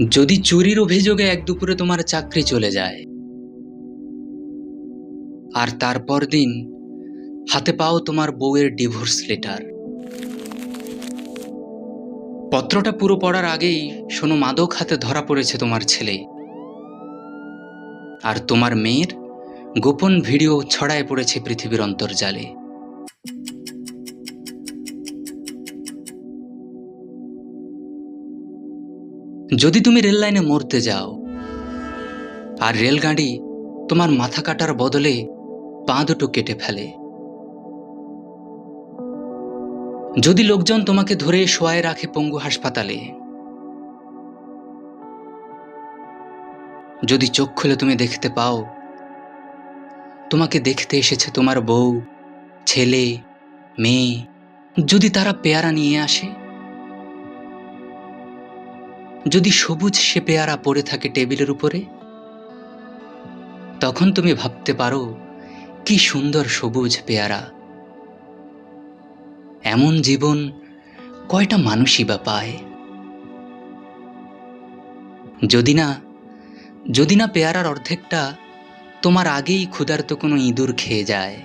যদি চুরির অভিযোগে এক দুপুরে তোমার চাকরি চলে যায় আর তারপর দিন হাতে পাও তোমার বউয়ের ডিভোর্স লেটার, পত্রটা পুরো পড়ার আগেই শোনো মাদক হাতে ধরা পড়েছে তোমার ছেলে, আর তোমার মেয়ের গোপন ভিডিও ছড়ায় পড়েছে পৃথিবীর অন্তর্জালে। যদি তুমি রেল লাইনে মরতে যাও আর রেলগাড়ি তোমার মাথা কাটার বদলে পা দুটো কেটে ফেলে, যদি লোকজন তোমাকে ধরে শোয়ায় রাখে পঙ্গু হাসপাতালে, যদি চোখ খুলে তুমি দেখতে পাও তোমাকে দেখতে এসেছে তোমার বউ, ছেলে, মেয়ে, যদি তারা পেয়ারা নিয়ে আসে, যদি সবুজ সে পেয়ারা পড়ে থাকে টেবিলের উপরে, তখন তুমি ভাবতে পারো কি সুন্দর সবুজ পেয়ারা। এমন জীবন কয়টা মানুষই বা পায়? যদি না পেয়ারার অর্ধেকটা তোমার আগেই ক্ষুধার্ত কোনো ইঁদুর খেয়ে যায়।